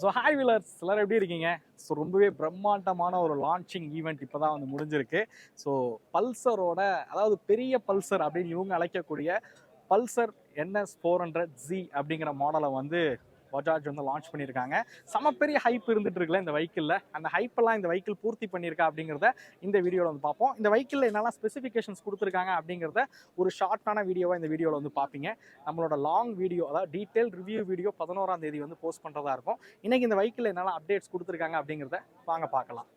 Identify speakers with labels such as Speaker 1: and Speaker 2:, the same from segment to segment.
Speaker 1: So hi wheelers எல்லாரும் எப்படி இருக்கீங்க? ஸோ ரொம்பவே பிரம்மாண்டமான ஒரு லான்ச்சிங் ஈவெண்ட் இப்போ தான் வந்து முடிஞ்சிருக்கு. ஸோ பல்சரோட, அதாவது பெரிய பல்சர் அப்படின்னு இவங்க அழைக்கக்கூடிய பல்சர் NS 400Z அப்படிங்கிற மாடலை வந்து பஜாஜ் வந்து லான்ச் பண்ணியிருக்காங்க. செம பெரிய ஹைப் இருந்துட்டு இருக்குல்ல இந்த வெஹிக்கிளில். அந்த ஹைப்பெல்லாம் இந்த வெஹிக்கிள் பூர்த்தி பண்ணியிருக்கா அப்படிங்கிறத இந்த வீடியோவில் வந்து பார்ப்போம். இந்த வெஹிக்கிளில் என்னெல்லாம் ஸ்பெசிஃபிகேஷன்ஸ் கொடுத்துருக்காங்க அப்படிங்கிறத ஒரு ஷார்ட்டான வீடியோவாக இந்த வீடியோவில் வந்து பார்ப்பீங்க. நம்மளோட லாங் வீடியோ, அதாவது டீட்டெயில் ரிவ்யூ வீடியோ 11ஆம் தேதி வந்து போஸ்ட் பண்ணுறதா இருக்கும். இன்னைக்கு இந்த வெஹிக்கிளில் என்னெல்லாம் அப்டேட்ஸ் கொடுத்துருக்காங்க அப்படிங்கிறத வாங்க பார்க்கலாம்.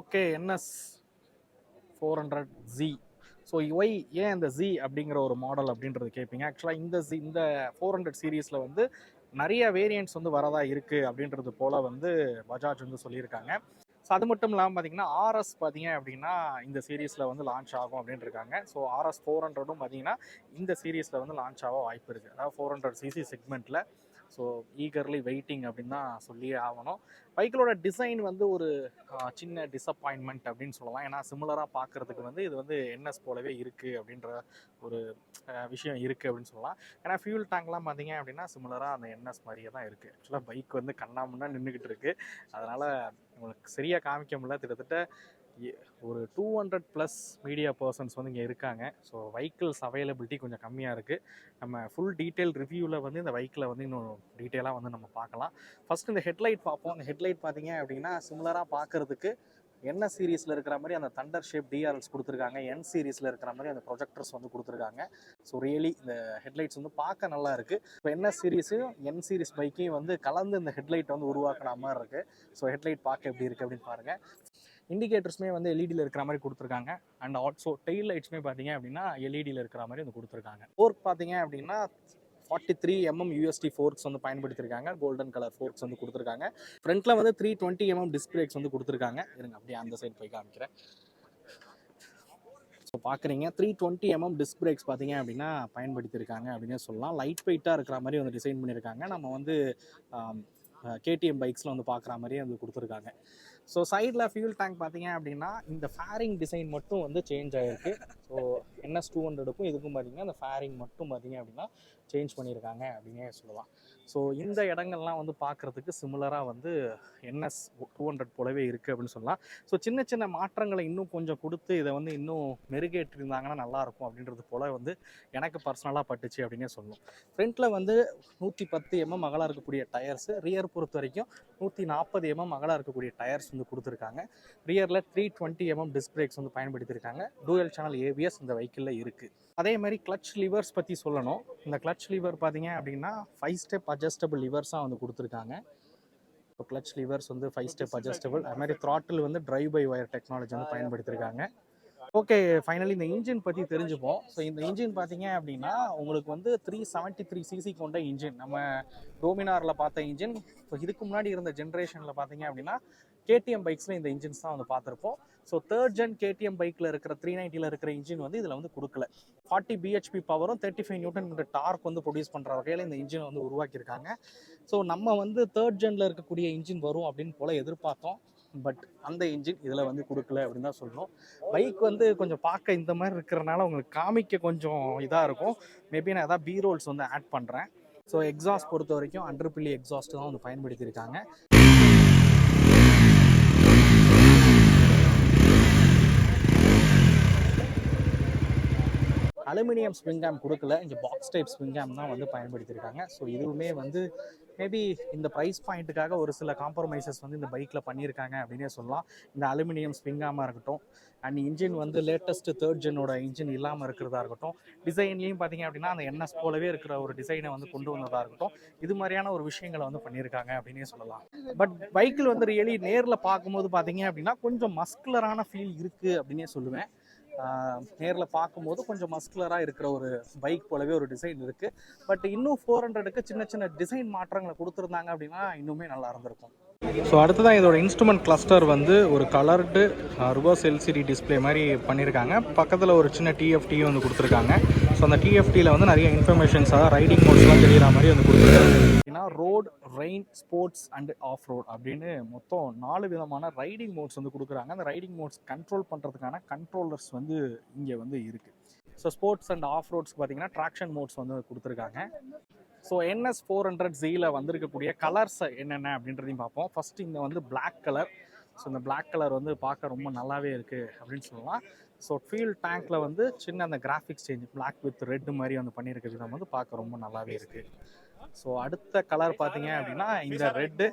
Speaker 1: Okay, NS 400Z. ஸோ ஏன் இந்த Z அப்படிங்கிற ஒரு மாடல் அப்படின்றது கேட்பீங்க. ஆக்சுவலாக இந்த 400 சீரீஸில் வந்து நிறைய வேரியன்ட்ஸ் வந்து வரதா இருக்குது அப்படின்றது போல் வந்து பஜாஜ் வந்து சொல்லியிருக்காங்க. ஸோ அது மட்டும் இல்லாமல் பார்த்தீங்கன்னா RS பார்த்தீங்க அப்படின்னா இந்த சீரீஸில் வந்து லான்ச் ஆகும் அப்படின்னு இருக்காங்க. ஸோ RS 400ம் பார்த்தீங்கன்னா இந்த சீரீஸில் வந்து லான்ச் ஆக வாய்ப்பு இருக்குது. அதாவது 400cc செக்மெண்ட்டில். ஸோ ஈகர்லி வெயிட்டிங் அப்படின்னு தான் சொல்லியே ஆகணும். பைக்கிலோட டிசைன் வந்து ஒரு சின்ன டிசப்பாயின்மெண்ட் அப்படின்னு சொல்லலாம். ஏன்னா சிமிலராக பார்க்குறதுக்கு வந்து இது வந்து NS போலவே இருக்குது அப்படின்ற ஒரு விஷயம் இருக்குது அப்படின்னு சொல்லலாம். ஏன்னா ஃபியூல் டேங்க்லாம் பார்த்தீங்க அப்படின்னா சிமிலராக அந்த NS மாதிரியே தான் இருக்குது. ஆக்சுவலாக பைக் வந்து கண்ணாமுன்னா நின்றுக்கிட்டு இருக்குது. அதனால் உங்களுக்கு சரியாக காமிக்க முடியல. கிட்டத்தட்ட ஒரு 200+ மீடியா பர்சன்ஸ் வந்து இங்கே இருக்காங்க. ஸோ வெஹிக்கிள்ஸ் அவைலபிலிட்டி கொஞ்சம் கம்மியாக இருக்குது. நம்ம ஃபுல் டீட்டெயில் ரிவ்யூவில் வந்து இந்த வெஹிக்கிளை வந்து இன்னும் டீட்டெயிலாக வந்து நம்ம பார்க்கலாம். ஃபஸ்ட் இந்த ஹெட்லைட் பார்ப்போம். இந்த ஹெட்லைட் பார்த்தீங்க அப்படின்னா சிமிலராக பார்க்குறதுக்கு NS சீரீஸில் இருக்கிற மாதிரி அந்த தண்டர் ஷேப் DRLs கொடுத்துருக்காங்க. N சீரீஸில் இருக்கிற மாதிரி அந்த ப்ரொஜெக்டர்ஸ் வந்து கொடுத்துருக்காங்க. ஸோ ரியலி இந்த ஹெட்லைட்ஸ் வந்து பார்க்க நல்லா இருக்குது. இப்போ NS சீரீஸையும் N சீரீஸ் பைக்கையும் வந்து கலந்து இந்த ஹெட்லைட் வந்து உருவாக்குன மாதிரி இருக்குது. ஸோ ஹெட்லைட் பார்க்க எப்படி இருக்குது அப்படின்னு பாருங்கள். இண்டிகேட்டர்ஸுமே வந்து எல்இடியில் இருக்கிற மாதிரி கொடுத்துருக்காங்க. அண்ட் ஆல்சோ டெயில் லைட்ஸுமே பார்த்தீங்க அப்படின்னா எல்இடியில் இருக்கிற மாதிரி வந்து கொடுத்துருக்காங்க. ஃபோர்க் பார்த்தீங்க அப்படின்னா 43mm USD ஃபோர்க்ஸ் வந்து பயன்படுத்தியிருக்காங்க. கோல்டன் கலர் ஃபோர்க்ஸ் வந்து கொடுத்துருக்காங்க. ஃப்ரண்ட்டில் வந்து 320mm டிஸ்க் பிரேக்ஸ் வந்து கொடுத்துருக்காங்க. இருங்க அப்படியே அந்த சைட் போய் காமிக்கிறேன். ஸோ பார்க்குறீங்க 320mm டிஸ்க் பிரேக்ஸ் பார்த்தீங்க அப்படின்னா பயன்படுத்தியிருக்காங்க அப்படின்னே சொல்லலாம். லைட் வெயிட்டாக இருக்கிற மாதிரி வந்து டிசைன் பண்ணியிருக்காங்க. நம்ம வந்து KTM பைக்ஸில் வந்து பார்க்குற மாதிரியே வந்து கொடுத்துருக்காங்க. ஸோ சைடில் ஃபியூல் டேங்க் பார்த்தீங்க அப்படின்னா இந்த ஃபேரிங் டிசைன் மட்டும் வந்து சேஞ்ச் ஆகிருக்கு. ஸோ NS 200க்கும் இதுக்கும் பார்த்தீங்கன்னா அந்த ஃபேரிங் மட்டும் பார்த்தீங்க அப்படின்னா சேஞ்ச் பண்ணியிருக்காங்க அப்படின்னே சொல்லலாம். ஸோ இந்த இடங்கள்லாம் வந்து பார்க்குறதுக்கு சிமிலராக வந்து NS 200 போலவே இருக்குது அப்படின்னு சொல்லலாம். ஸோ சின்ன சின்ன மாற்றங்களை இன்னும் கொஞ்சம் கொடுத்து இதை வந்து இன்னும் மெருகேற்றிருந்தாங்கன்னா நல்லாயிருக்கும் அப்படின்றது போல் வந்து எனக்கு பர்சனலாக பட்டுச்சு அப்படின்னே சொல்லணும். ஃப்ரண்ட்டில் வந்து 110mm அகலாக இருக்கக்கூடிய டயர்ஸு, ரியர் பொறுத்த வரைக்கும் 140mm அகலாக இருக்கக்கூடிய டயர்ஸ் வந்து கொடுத்துருக்காங்க. ரியரில் 320mm டிஸ்க் பிரேக்ஸ் வந்து பயன்படுத்தியிருக்காங்க. டூயல் சேனல் ABS இந்த வெஹிக்கிளில் இருக்குது. அதே மாதிரி கிளச் லிவர்ஸ் பற்றி சொல்லணும். இந்த கிளச் லிவர் பார்த்தீங்க அப்படின்னா 5 ஸ்டெப் அட்ஜஸ்டபிள் லிவர்ஸாக வந்து கொடுத்துருக்காங்க. இப்போ கிளச் லிவர்ஸ் வந்து 5 ஸ்டெப் அட்ஜஸ்டபிள். அது மாதிரி த்ராட்டில் வந்து டிரைவ் பை ஒயர் டெக்னாலஜி வந்து பயன்படுத்தியிருக்காங்க. ஓகே, ஃபைனலி இந்த இன்ஜின் பற்றி தெரிஞ்சுப்போம். ஸோ இந்த இன்ஜின் பார்த்தீங்க அப்படின்னா உங்களுக்கு வந்து 373cc கொண்ட இன்ஜின். நம்ம டோமினாரில் பார்த்த இன்ஜின். ஸோ இதுக்கு முன்னாடி இருந்த ஜென்ரேஷனில் பார்த்தீங்க அப்படின்னா KTM பைக்ஸில் இந்த இன்ஜின்ஸ் தான் வந்து பார்த்துருப்போம். ஸோ தேர்ட் ஜென் KTM பைக்கில் இருக்கிற 390ல் இருக்கிற இன்ஜின் வந்து இதில் வந்து கொடுக்கல. 40 bhp பவரும் 35 Nm டார்க் வந்து ப்ரொடியூஸ் பண்ணுற வகையில் இந்த இன்ஜினை வந்து உருவாக்கியிருக்காங்க. ஸோ நம்ம வந்து தேர்ட் ஜெனில் இருக்கக்கூடிய இன்ஜின் வரும் அப்படின்னு போல் எதிர்பார்த்தோம். பட் அந்த இன்ஜின் இதில் வந்து கொடுக்கல அப்படின்னு தான் சொல்லணும். பைக் வந்து கொஞ்சம் பார்க்க இந்த மாதிரி இருக்கிறனால உங்களுக்கு காமிக்க கொஞ்சம் இதாக இருக்கும். மேபி நான் எதாவது B-rolls வந்து ஆட் பண்ணுறேன். ஸோ எக்ஸாஸ்ட் பொறுத்த வரைக்கும் அண்டர்பில்லி எக்ஸாஸ்ட் தான் வந்து பயன்படுத்தியிருக்காங்க. அலுமினியம் ஸ்ப்ரிங் கேம் கொடுக்கல. இங்கே பாக்ஸ் டைப் ஸ்ப்ரிங் கேம் தான் வந்து பயன்படுத்தியிருக்காங்க. ஸோ இதுவுமே வந்து மேபி இந்த ப்ரைஸ் பாயிண்ட்டுக்காக ஒரு சில காம்ப்ரமைசஸ் வந்து இந்த பைக்கில் பண்ணியிருக்காங்க அப்படின்னே சொல்லலாம். இந்த அலுமினியம் ஸ்ப்ரிங் கேமாக இருக்கட்டும், அண்ட் இன்ஜின் வந்து லேட்டஸ்ட் தேர்ட் ஜென்னோட இன்ஜின் இல்லாமல் இருக்கிறதா இருக்கட்டும், டிசைன்லேயும் பார்த்தீங்க அப்படின்னா அந்த NS போலவே இருக்கிற ஒரு டிசைனை வந்து கொண்டு வந்ததாக இருக்கட்டும், இது மாதிரியான ஒரு விஷயங்களை வந்து பண்ணியிருக்காங்க அப்படின்னே சொல்லலாம். பட் பைக்கில் வந்து ரியலி நேரில் பார்க்கும்போது பார்த்தீங்க அப்படின்னா கொஞ்சம் மஸ்குலரான ஃபீல் இருக்குது அப்படின்னே சொல்லுவேன். நேரில் பார்க்கும்போது கொஞ்சம் மஸ்குலராக இருக்கிற ஒரு பைக் போலவே ஒரு டிசைன் இருக்குது. பட் இன்னும் 400க்கு சின்ன சின்ன டிசைன் மாற்றங்களை கொடுத்துருந்தாங்க அப்படின்னா இன்னுமே நல்லா இருந்திருக்கும். ஸோ அடுத்ததான் இதோட இன்ஸ்ட்ருமெண்ட் கிளஸ்டர் வந்து ஒரு கலர்டு ரிவர்ஸ் LCD டிஸ்பிளே மாதிரி பண்ணியிருக்காங்க. பக்கத்தில் ஒரு சின்ன TFT வந்து கொடுத்துருக்காங்க. ஸோ அந்த TFTயில் வந்து நிறைய இன்ஃபர்மேஷன்ஸ், அதாவது ரைடிங் மோட்ஸ்லாம் தெரிகிற மாதிரி வந்து கொடுத்துருக்காங்க. ஏன்னா road, rain, sports and half road அப்படின்னு மொத்தம் 4 விதமான ரைடிங் மோட்ஸ் வந்து கொடுக்குறாங்க. அந்த ரைடிங் மோட்ஸ் கண்ட்ரோல் பண்ணுறதுக்கான கண்ட்ரோலர்ஸ் வந்து இங்கே வந்து இருக்குது. ஸோ ஸ்போர்ட்ஸ் அண்ட் ஆஃப் ரோட்ஸ்க்கு பார்த்தீங்கன்னா ட்ராக்ஷன் மோட்ஸ் வந்து கொடுத்துருக்காங்க. ஸோ என்எஸ் 400Z வந்திருக்கக்கூடிய கலர்ஸ் என்னென்ன அப்படின்றதையும் பார்ப்போம். ஃபஸ்ட்டு இங்கே வந்து பிளாக் கலர். ஸோ இந்த பிளாக் கலர் வந்து பார்க்க ரொம்ப நல்லாவே இருக்குது அப்படின்னு சொல்லலாம். ஸோ ஃபியூல் டேங்க்கில் வந்து சின்ன அந்த graphics change black with red மாதிரி வந்து பண்ணியிருக்க விதம் வந்து பார்க்க ரொம்ப நல்லாவே இருக்குது. ஸோ அடுத்த கலர் பார்த்தீங்க அப்படின்னா இந்த ரெட்டு.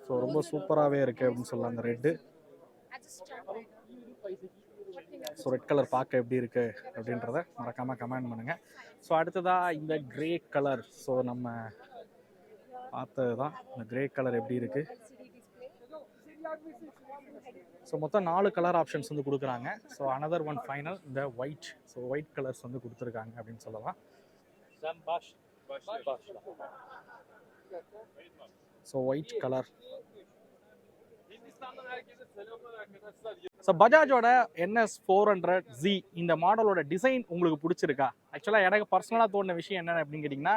Speaker 1: ஸோ ரொம்ப சூப்பராகவே இருக்குது அப்படின்னு சொல்லலாம் அந்த ரெட்டு. ஸோ ரெட் கலர் பார்க்க எப்படி இருக்குது அப்படின்றத மறக்காமல் கமெண்ட் பண்ணுங்கள். ஸோ அடுத்ததாக இந்த கிரே கலர். ஸோ நம்ம பார்த்தது தான் இந்த கிரே கலர் எப்படி இருக்குது. ஸோ மொத்தம் 4 கலர் ஆப்ஷன்ஸ் வந்து கொடுக்குறாங்க. ஸோ அனதர் ஒன் ஃபைனல் இந்த ஒயிட். ஸோ ஒயிட் கலர்ஸ் வந்து கொடுத்துருக்காங்க அப்படின்னு சொல்லலாம். So white colour. ஸோ பஜாஜோட NS 400Z இந்த மாடலோட டிசைன் உங்களுக்கு பிடிச்சிருக்கா? ஆக்சுவலாக எனக்கு பர்சனலாக தோணுன விஷயம் என்ன அப்படின்னு கேட்டிங்கன்னா,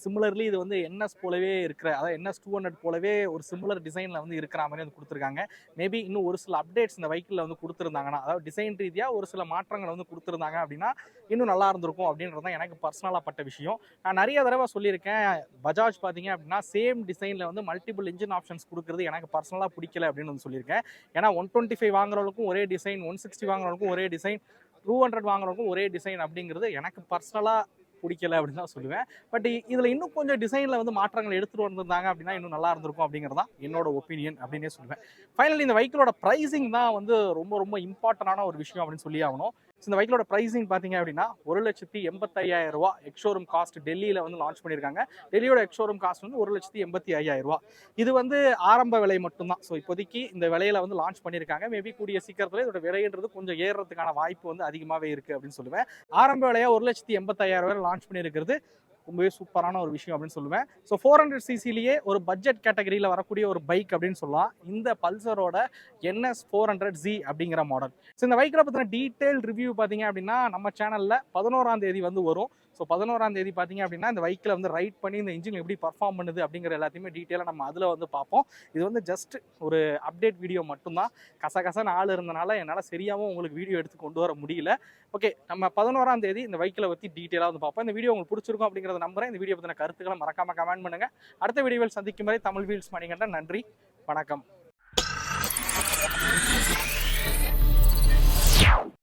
Speaker 1: சிமிலர்லி இது வந்து NS போலவே இருக்கிற, அதாவது NS 200 போலவே ஒரு சிமிலர் டிசைனில் வந்து இருக்கிற மாதிரி வந்து கொடுத்துருக்காங்க. மேபி இன்னும் ஒரு சில அப்டேட்ஸ் இந்த வெஹிக்கிளில் வந்து கொடுத்துருந்தாங்கன்னா, அதாவது டிசைன் ரீதியாக ஒரு சில மாற்றங்கள் வந்து கொடுத்துருந்தாங்க அப்படின்னா இன்னும் நல்லா இருந்திருக்கும் அப்படின்றது தான் எனக்கு பர்சனலாக பட்ட விஷயம். நான் நிறைய தடவை சொல்லியிருக்கேன், பஜாஜ் பார்த்தீங்க அப்படின்னா சேம் டிசைனில் வந்து மல்டிபிள் இன்ஜின் ஆப்ஷன்ஸ் கொடுக்குறது எனக்கு பர்சனலாக பிடிக்கல அப்படின்னு வந்து சொல்லியிருக்கேன். ஏன்னா 125 வாங்குறவங்களுக்கும் ஒரே டிசைன், 160 வாங்குறவங்களுக்கும் ஒரே டிசைன், 200 வாங்குறவங்களுக்கும் ஒரே டிசைன் அப்படிங்கிறது எனக்கு பர்சனலாக பிடிக்கல அப்படின்னு தான் சொல்லுவேன். பட் இதில் இன்னும் கொஞ்சம் டிசைனில் வந்து மாற்றங்கள் எடுத்துகிட்டு வந்திருந்தாங்க அப்படின்னா இன்னும் நல்லா இருந்திருக்கும் அப்படிங்கிறது தான் என்னோட ஒப்பீனியன் அப்படின்னே சொல்லுவேன். ஃபைனலி இந்த வெஹிக்கிளோட ப்ரைஸிங் தான் வந்து ரொம்ப ரொம்ப இம்பார்ட்டண்டான ஒரு விஷயம் அப்படின்னு சொல்லி ஆகணும். இந்த வெஹிக்கிளோட ப்ரைஸிங் பார்த்தீங்க அப்படின்னா 1,85,000 ரூபா எக்ஸ்ஷோரூம் காஸ்ட் டெல்லியில் வந்து லான்ச் பண்ணியிருக்காங்க. டெல்லியோட எக்ஸ்ஷோரூம் காஸ்ட் வந்து 1,85,000 ரூபா. இது வந்து ஆரம்ப விலை மட்டும்தான். ஸோ இப்போதைக்கு இந்த விலையில வந்து லான்ச் பண்ணியிருக்காங்க. மேபி கூடிய சீக்கிரத்தில் இதோட விலைன்றது கொஞ்சம் ஏறுறதுக்கான வாய்ப்பு வந்து அதிகமாகவே இருக்குது அப்படின்னு சொல்லுவேன். ஆரம்ப விலையாக 1,85,000 லான்ச் பண்ணியிருக்கிறது ரொம்பவே சூப்பரான ஒரு விஷயம் அப்படின்னு சொல்லுவேன். ஸோ 400cc ஒரு பட்ஜெட் கேட்டகரியில் வரக்கூடிய ஒரு பைக் அப்படின்னு சொல்லலாம் இந்த பல்சரோட NS 400Z அப்படிங்கிற மாடல். ஸோ இந்த பைக்கில் பற்றின டீட்டெயில் ரிவ்யூ பார்த்தீங்க அப்படின்னா நம்ம சேனலில் 11ஆம் தேதி வந்து வரும். ஸோ 11ஆம் தேதி பார்த்தீங்க அப்படின்னா இந்த பைக்கில் வந்து ரைட் பண்ணி இந்த இன்ஜின் எப்படி பர்ஃபார்ம் பண்ணுது அப்படிங்கிற எல்லாத்தையுமே டீட்டெயிலாக நம்ம அதில் வந்து பார்ப்போம். இது வந்து ஜஸ்ட் ஒரு அப்டேட் வீடியோ மட்டும்தான். கசகசன்னு ஆள் இருந்தனால என்னால் சரியாகவும் உங்களுக்கு வீடியோ எடுத்து கொண்டு வர முடியல. ஓகே, நம்ம 11ஆம் தேதி இந்த பைக்கில் பற்றி டீட்டெயிலாக வந்து பார்ப்போம். இந்த வீடியோ உங்களுக்கு பிடிச்சிருக்கும் அப்படிங்கிறத நம்புறேன். இந்த வீடியோ பற்றின கருத்துக்களை மறக்காம கமெண்ட் பண்ணுங்கள். அடுத்த வீடியோவில் சந்திக்கும் வரை தமிழ் வீல்ஸ் மணிகண்டன். நன்றி, வணக்கம்.